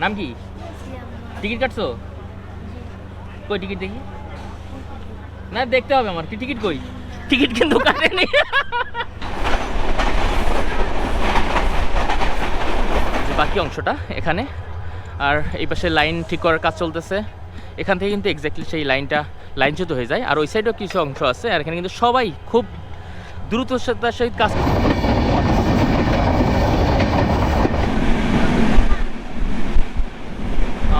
নাম কি? টিকিট কাটছো? কই টিকিট দেখি? না দেখতে হবে আমার, কি টিকিট কই? টিকিট কিন্তু কাটেনি। বাকি অংশটা এখানে, আর এই পাশে লাইন ঠিক করার কাজ চলতেছে। এখান থেকে কিন্তু এক্স্যাক্টলি সেই লাইনচ্যুত হয়ে যায়। আর ওই সাইডেও কিছু অংশ আছে, আর এখানে কিন্তু সবাই খুব দ্রুততার সহিত কাজ।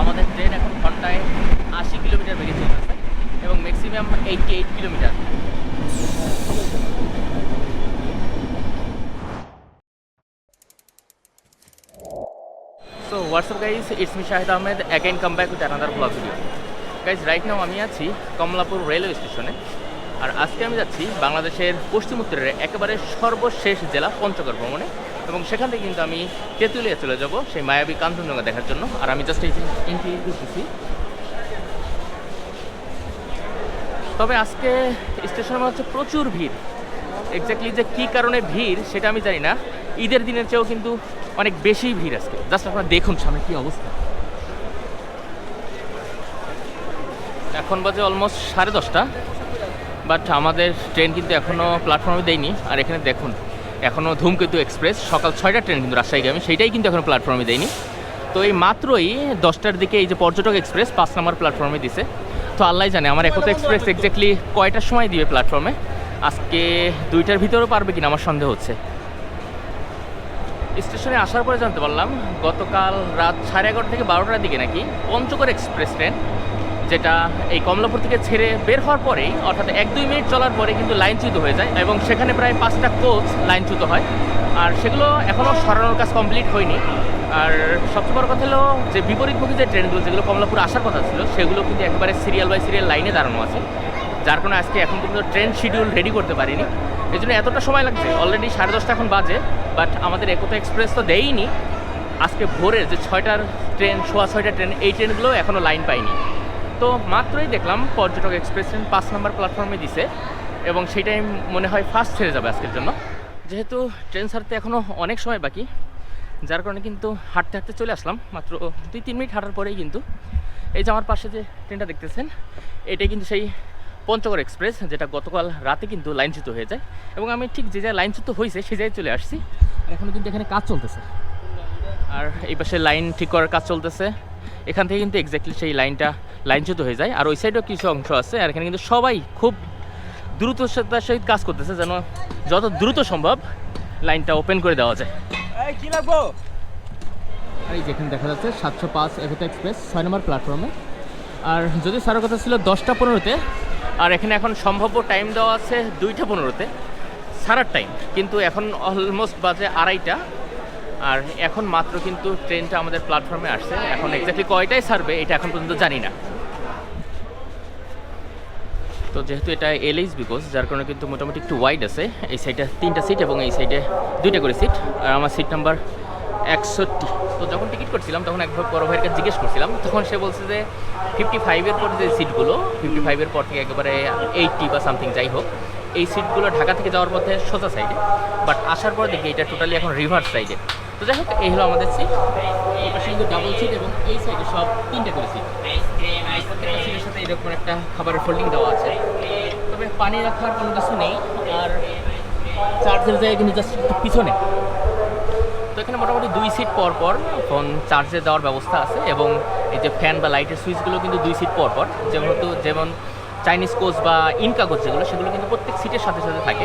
আমাদের ট্রেন এখন ঘন্টায় 80 কিলোমিটার বেগে চলতেছে এবং maximum 88 kilometre. So what's up guys, it's me Shahed Ahmed, again come back with another vlog video. Guys, right now আমি আছি কমলাপুর রেলওয়ে স্টেশনে। আর আজকে আমি যাচ্ছি বাংলাদেশের পশ্চিম উত্তরের একেবারে সর্বশেষ জেলা পঞ্চগড় ভ্রমণে, এবং সেখান থেকে কিন্তু আমি তেঁতুলিয়া চলে যাব সেই মায়াবী কাঞ্চনজঙ্ঘা দেখার জন্য। আর আমি জাস্ট এই এন্ট্রি করতেছি। তবে আজকে স্টেশনে হচ্ছে প্রচুর ভিড়। এক্স্যাক্টলি যে কী কারণে ভিড় সেটা আমি জানি না। ঈদের দিনের চেয়েও কিন্তু অনেক বেশি ভিড় আজকে। জাস্ট আপনারা দেখুন সামনে কী অবস্থা। এখন বাজে অলমোস্ট 10:30, বাট আমাদের ট্রেন কিন্তু এখনও প্ল্যাটফর্মে দেয়নি। আর এখানে দেখুন এখনও ধূমকেতু এক্সপ্রেস সকাল 6টার ট্রেন কিন্তু রাজশাহীগামী, সেইটাই কিন্তু এখনও প্ল্যাটফর্মে দেয়নি। তো এই মাত্রই 10টার দিকে এই যে পর্যটক এক্সপ্রেস 5 নম্বর প্ল্যাটফর্মে দিছে। তো আল্লাহ জানে আমার একতা এক্সপ্রেস এক্স্যাক্টলি কয়টার সময় দিবে প্ল্যাটফর্মে। আজকে 2টার ভিতরেও পারবে কিনা আমার সন্দেহ হচ্ছে। স্টেশনে আসার পরে জানতে পারলাম গতকাল রাত 11:30 থেকে 12টার দিকে নাকি পঞ্চগড় এক্সপ্রেস ট্রেন, যেটা এই কমলাপুর থেকে ছেড়ে বের হওয়ার পরেই অর্থাৎ 1-2 মিনিট চলার পরে কিন্তু লাইনচ্যুত হয়ে যায়, এবং সেখানে প্রায় 5টা কোচ লাইনচ্যুত হয়। আর সেগুলো এখনও সরানোর কাজ কমপ্লিট হয়নি। আর সবচেয়ে বড় কথা হলো যে বিপরীতমুখী যে ট্রেনগুলো যেগুলো কমলাপুর আসার কথা ছিল সেগুলো কিন্তু একেবারে সিরিয়াল বাই সিরিয়াল লাইনে দাঁড়ানো আছে, যার কারণে আজকে এখন কিন্তু ট্রেন শিডিউল রেডি করতে পারিনি। এই জন্য এতটা সময় লাগছে। অলরেডি 10:30 এখন বাজে, বাট আমাদের একতা এক্সপ্রেস তো দেয়নি। আজকে ভোরের যে 6টার ট্রেন, 6:15 ট্রেন, এই ট্রেনগুলো এখনও লাইন পায়নি। তো মাত্রই দেখলাম পর্যটক এক্সপ্রেস ট্রেন 5 নম্বর প্ল্যাটফর্মে দিছে, এবং সেটাই মনে হয় ফার্স্ট ছেড়ে যাবে আজকের জন্য। যেহেতু ট্রেন ছাড়তে এখনও অনেক সময় বাকি, যার কারণে কিন্তু হাঁটতে হাঁটতে চলে আসলাম। মাত্র 2-3 মিনিট হাঁটার পরেই কিন্তু এই যে আমার পাশে যে ট্রেনটা দেখতেছেন, এটাই কিন্তু সেই পঞ্চগড় এক্সপ্রেস, যেটা গতকাল রাতে কিন্তু লাইনচ্যুত হয়ে যায়। এবং আমি ঠিক যে জায়গায় লাইনচ্যুত হয়েছে সেই জায়গায় চলে আসছি। এখনও কিন্তু এখানে কাজ চলতেছে, আর এই পাশে লাইন ঠিক করার কাজ চলতেছে। এখান থেকে কিন্তু এক্স্যাক্টলি সেই লাইনচ্যুত হয়ে যায়। আর ওই সাইডেও কিছু অংশ আছে, আর এখানে কিন্তু সবাই খুব দ্রুততার সহিত কাজ করতেছে যেন যত দ্রুত সম্ভব লাইনটা ওপেন করে দেওয়া যায়। কি লাগবো? এই যেখানে দেখা যাচ্ছে 705 একতা এক্সপ্রেস 6 নম্বর প্ল্যাটফর্মে। আর যদি সারার কথা ছিল 10টা 15-তে, আর এখানে এখন সম্ভাব্য টাইম দেওয়া আছে 2টা 15-তে সারার টাইম, কিন্তু এখন অলমোস্ট বাজে 2:30। আর এখন মাত্র কিন্তু ট্রেনটা আমাদের প্ল্যাটফর্মে আসছে। এখন এক্স্যাক্টলি কয়টায় ছাড়বে এটা এখন পর্যন্ত জানি না। তো যেহেতু এটা এলএইচবি কোচ, যার কারণে কিন্তু মোটামুটি একটু ওয়াইড আছে। এই সাইডে 3টা সিট এবং এই সাইডে 2টা করে সিট। আর আমার সিট নাম্বার 61। তো যখন টিকিট করছিলাম তখন এক বড় ভাইয়ের কাছে জিজ্ঞেস করছিলাম, তখন সে বলছে যে 55-এর পর যে সিটগুলো, 55-এর পর থেকে একেবারে 80 বা সামথিং যাই হোক, এই সিটগুলো ঢাকা থেকে যাওয়ার পথে সোজা সাইডে, বাট আসার পর দেখি এটা টোটালি এখন রিভার্স সাইডে। তো যাই হোক, এই হলো আমাদের সিট। এই পাশে কিন্তু ডাবল সিট এবং এই সাইডে সব 3টা করে সিট। প্রত্যেকটা সিটের সাথে এরকম একটা খাবারের ফোল্ডিং দেওয়া আছে, তবে পানি রাখার কোনো কিছু নেই। আর চার্জের জায়গায় কিন্তু জাস্ট একটু পিছনে। তো এখানে মোটামুটি 2 সিট পর পর ফোন চার্জে দেওয়ার ব্যবস্থা আছে, এবং এই যে ফ্যান বা লাইটের সুইচগুলো কিন্তু 2 সিট পর পর, যেমন চাইনিজ কোচ বা ইনকা কোচ যেগুলো, সেগুলো কিন্তু প্রত্যেক সিটের সাথে সাথে থাকে।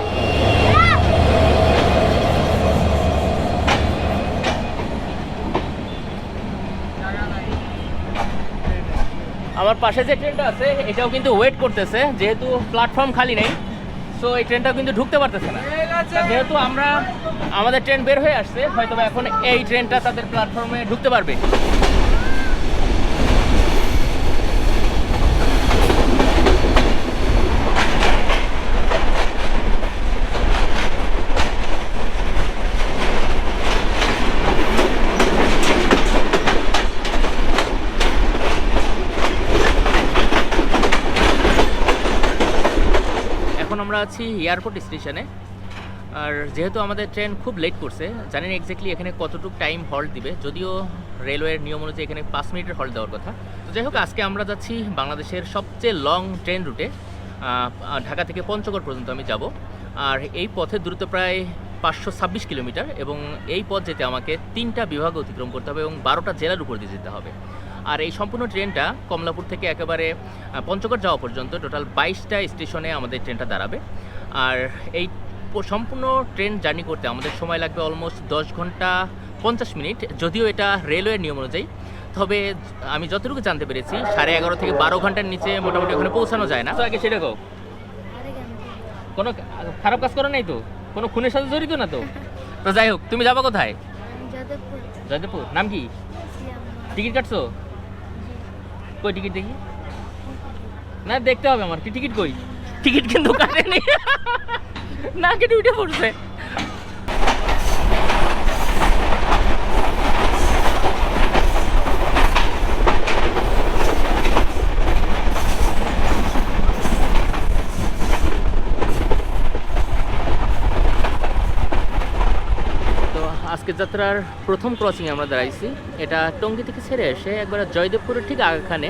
আমার পাশে যে ট্রেনটা আছে এটাও কিন্তু ওয়েট করতেছে, যেহেতু প্ল্যাটফর্ম খালি নেই। সো এই ট্রেনটাও কিন্তু ঢুকতে পারতেছে না। যেহেতু আমাদের ট্রেন বের হয়ে আসছে, হয়তো এখন এই ট্রেনটা তাদের প্ল্যাটফর্মে ঢুকতে পারবে। আমরা আছি এয়ারপোর্ট স্টেশনে। আর যেহেতু আমাদের ট্রেন খুব লেট করছে, জানি না এক্স্যাক্টলি এখানে কতটুকু টাইম হল্ট দিবে, যদিও রেলওয়ের নিয়ম অনুযায়ী এখানে 5 মিনিটের হল্ট দেওয়ার কথা। তো যাই হোক, আজকে আমরা যাচ্ছি বাংলাদেশের সবচেয়ে লং ট্রেন রুটে, ঢাকা থেকে পঞ্চগড় পর্যন্ত আমি যাব। আর এই পথের দূরত্ব প্রায় 526 কিলোমিটার, এবং এই পথ যেতে আমাকে 3টা বিভাগ অতিক্রম করতে হবে এবং 12টা জেলার উপর দিয়ে যেতে হবে। আর এই সম্পূর্ণ ট্রেনটা কমলাপুর থেকে একেবারে পঞ্চগড় যাওয়া পর্যন্ত টোটাল 22টা স্টেশনে আমাদের ট্রেনটা দাঁড়াবে। আর এই সম্পূর্ণ ট্রেন জার্নি করতে আমাদের সময় লাগবে অলমোস্ট 10 ঘন্টা 50 মিনিট, যদিও এটা রেলওয়ের নিয়ম অনুযায়ী। তবে আমি যতটুকু জানতে পেরেছি 11.5 থেকে 12 ঘন্টার নিচে মোটামুটি ওখানে পৌঁছানো যায় না। তো আগে সেটা কো, কোনো খারাপ কাজ করো নাই তো, কোনো খুনের সাথে জড়িত না তো? তো যাই হোক, তুমি যাবো কোথায়? জয়দেবপুর। নাম কি? টিকিট কাটছো? কই টিকিট দেখি? না দেখতে হবে আমার, কি টিকিট কই? টিকিট কিন্তু কাটেনি, না কেটে উঠে পড়ছে। আজকের যাত্রার প্রথম ক্রসিংয়ে আমরা দাঁড়াইছি। এটা টঙ্গী থেকে ছেড়ে এসে একবার জয়দেবপুরের ঠিক আগেখানে।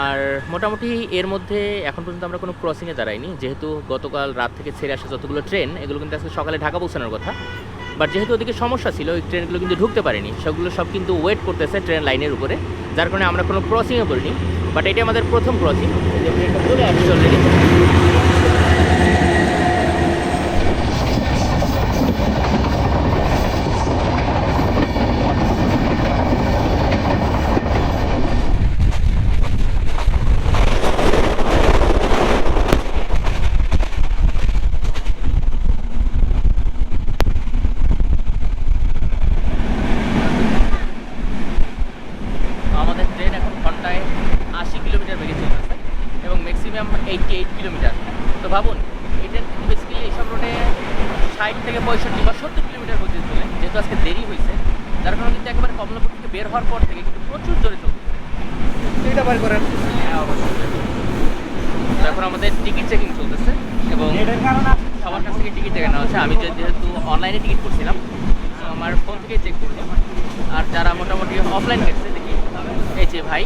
আর মোটামুটি এর মধ্যে এখন পর্যন্ত আমরা কোনো ক্রসিংয়ে দাঁড়াইনি, যেহেতু গতকাল রাত থেকে ছেড়ে আসা যতগুলো ট্রেন এগুলো কিন্তু আজকে সকালে ঢাকা পৌঁছানোর কথা। বাট যেহেতু ওদিকে সমস্যা ছিল, ওই ট্রেনগুলো কিন্তু ঢুকতে পারেনি, সেগুলো সব কিন্তু ওয়েট করতেছে ট্রেন লাইনের উপরে, যার কারণে আমরা কোনো ক্রসিংয়ে করিনি। বাট এটা আমাদের প্রথম ক্রসিং, যে ট্রেনটা চলে আসছে অলরেডি। ভাবুন, এটা বেসিক্যালি এইসব রোডে 60 থেকে 65 বা 70 কিলোমিটার গতিতে চলে। যেহেতু আজকে দেরি হয়েছে, যার কারণে কিন্তু একেবারে কমলাপুর থেকে বের হওয়ার পর থেকে কিন্তু প্রচুর জোরে চলছে। এটা বার করেন। হ্যাঁ, অবশ্যই। এখন আমাদের টিকিট চেকিং চলতেছে এবং সবার কাছ থেকে টিকিট দেখে নেওয়া হচ্ছে। আমি যেহেতু অনলাইনে টিকিট করছিলাম, আমার ফোন থেকে চেক করলাম। আর যারা মোটামুটি অফলাইন গেছে, দেখি এই যে ভাই,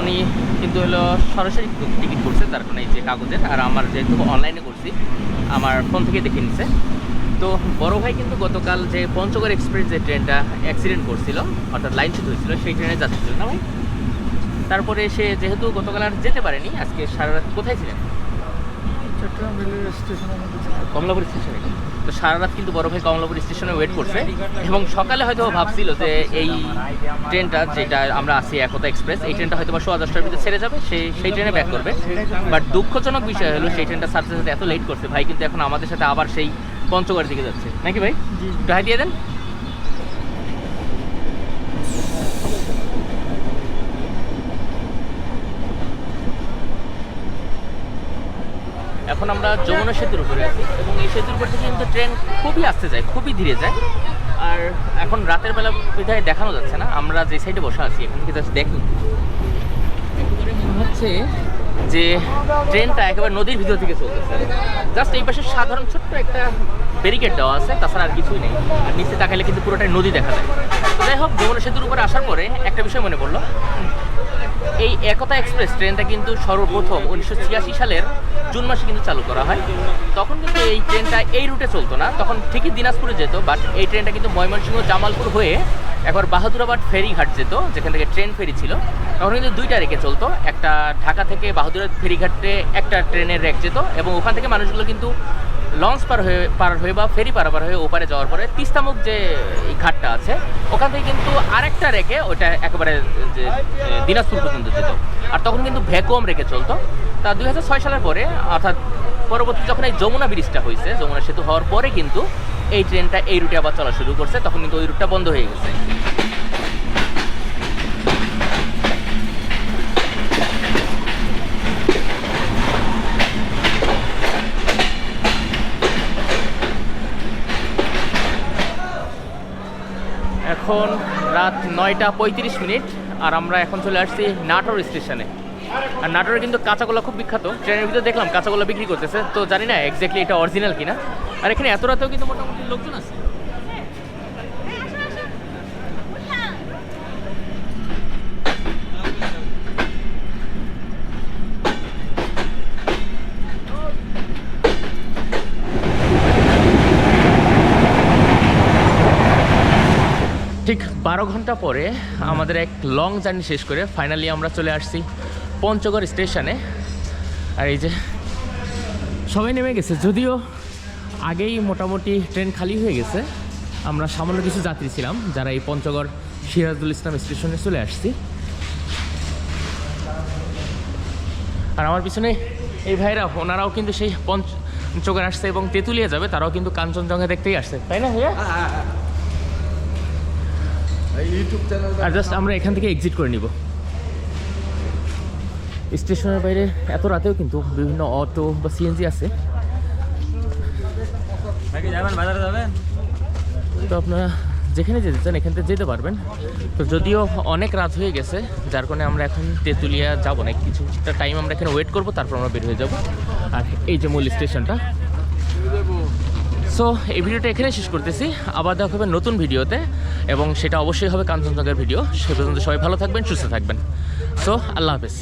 উনি কিন্তু হলো সরাসরি টিকিট করছে, তার কারণে এই যে কাগজের। আর আমার যেহেতু অনলাইনে করছি, আমার ফোন থেকে দেখে নিচ্ছে। তো বড় ভাই কিন্তু গতকাল যে পঞ্চগড় এক্সপ্রেস যে ট্রেনটা অ্যাক্সিডেন্ট করছিল, অর্থাৎ লাইনচ্যুত হয়েছিল, সেই ট্রেনে যাচ্ছিল না ভাই। তারপরে সে যেহেতু গতকাল আর যেতে পারেনি, আজকে সারা রাত কোথায় ছিলেন? চট্টগ্রাম রেলওয়ে স্টেশনে, কমলাপুর স্টেশনে। তো সারা রাত কিন্তু বড় ভাই কমলাপুর স্টেশনে ওয়েট করছে, এবং সকালে হয়তো ভাবছিল যে এই ট্রেনটা যেটা আমরা আছি একতা এক্সপ্রেস, এই ট্রেনটা হয়তো 10:10টার ভিতরে ছেড়ে যাবে, সেই ট্রেনে ব্যাক করবে। বাট দুঃখজনক বিষয় হলো সেই ট্রেনটা ছাড়তে সাথে এত লেট করছে ভাই, কিন্তু এখন আমাদের সাথে আবার সেই পঞ্চগড়ের দিকে যাচ্ছে নাকি ভাই? হাই দিয়ে দেন। এখন আমরা যমুনা সেতুর উপরে আছি, এবং এই সেতুর উপর থেকে কিন্তু ট্রেন খুবই আস্তে যায়, খুবই ধীরে যায়। আর এখন রাতের বেলা বিধায় দেখানো যাচ্ছে না, আমরা যে সাইডে বসে আছি এখান থেকে জাস্ট দেখি, একেবারে মনে হচ্ছে যে ট্রেনটা একেবারে নদীর ভিতর থেকে চলতেছে। জাস্ট এই পাশে সাধারণ ছোট্ট একটা ব্যারিকেড দেওয়া আছে, তাছাড়া আর কিছুই নেই। আর নিচে তাকাইলে কিন্তু পুরোটাই নদী দেখা যায়। যাই হোক, যমুনা সেতুর উপরে আসার পরে একটা বিষয় মনে পড়লো। এই একতা এক্সপ্রেস ট্রেনটা কিন্তু সর্বপ্রথম 1986 সালের জুন মাসে কিন্তু চালু করা হয়। তখন কিন্তু এই ট্রেনটা এই রুটে চলতো না, তখন ঠিকই দিনাজপুরে যেত। বাট এই ট্রেনটা কিন্তু ময়মনসিংহ জামালপুর হয়ে একবার বাহাদুরাবাদ ফেরিঘাট যেত, যেখান থেকে ট্রেন ফেরি ছিল। তখন কিন্তু দুইটা রেকে চলতো, একটা ঢাকা থেকে বাহাদুরাবাদ ফেরিঘাটে একটা ট্রেনের রেক যেত, এবং ওখান থেকে মানুষগুলো কিন্তু লঞ্চ পার হয়ে বা ফেরি পারাপার হয়ে ওপারে যাওয়ার পরে তিস্তামুখ যে এই ঘাটটা আছে, ওখান থেকে কিন্তু আরেকটা রেখে ওইটা একেবারে যে দিনাজপুর পর্যন্ত যেত। আর তখন কিন্তু ভ্যাকুয়াম রেখে চলতো। তা 2006 সালের পরে, অর্থাৎ পরবর্তী যখন এই যমুনা ব্রিজটা হয়েছে, যমুনা সেতু হওয়ার পরে কিন্তু এই ট্রেনটা এই রুটে আবার চলা শুরু করছে। তখন কিন্তু ওই রুটটা বন্ধ হয়ে গেছে। এখন রাত 9টা 35 মিনিট, আর আমরা এখন চলে আসছি নাটোর স্টেশনে। আর নাটোরে কিন্তু কাঁচাগোলা খুব বিখ্যাত, ট্রেনের ভিতরে দেখলাম কাঁচাগোলা বিক্রি করতেছে, তো জানি না এক্স্যাক্টলি এটা অরিজিনাল কিনা। আর এখানে এত রাতেও কিন্তু মোটামুটি লোকজন আছে। ঠিক 12 ঘন্টা পরে আমাদের এক লং জার্নি শেষ করে ফাইনালি আমরা চলে আসছি পঞ্চগড় স্টেশনে। আর এই যে সবাই নেমে গেছে, যদিও আগেই মোটামুটি ট্রেন খালি হয়ে গেছে। আমরা সামান্য কিছু যাত্রী ছিলাম যারা এই পঞ্চগড় সিরাজুল ইসলাম স্টেশনে চলে আসছি। আর আমার পিছনে এই ভাইরা, ওনারাও কিন্তু সেই পঞ্চগড় আসছে এবং তেঁতুলিয়া যাবে, তারাও কিন্তু কাঞ্চনজঙ্ঘা দেখতেই আসছে, তাই না ভাইয়া? আর জাস্ট আমরা এখান থেকে এক্সিট করে নিব। স্টেশনের বাইরে এত রাতেও কিন্তু বিভিন্ন অটো বা সিএনজি আছে, তো আপনারা যেখানে যেতে চান এখান থেকে যেতে পারবেন। তো যদিও অনেক রাত হয়ে গেছে, যার কারণে আমরা এখন তেঁতুলিয়া যাব না, কিছুটা টাইম আমরা এখানে ওয়েট করবো, তারপর আমরা বের হয়ে যাব। আর এই যে মূল স্টেশনটা। সো এই ভিডিওটা এখানে শেষ করতেছি, আবার দেখা হবে নতুন ভিডিওতে, এবং সেটা অবশ্যই হবে কাঞ্চনজঙ্ঘার ভিডিও। সে পর্যন্ত সবাই ভালো থাকবেন, সুস্থ থাকবেন। সো আল্লাহ হাফেজ।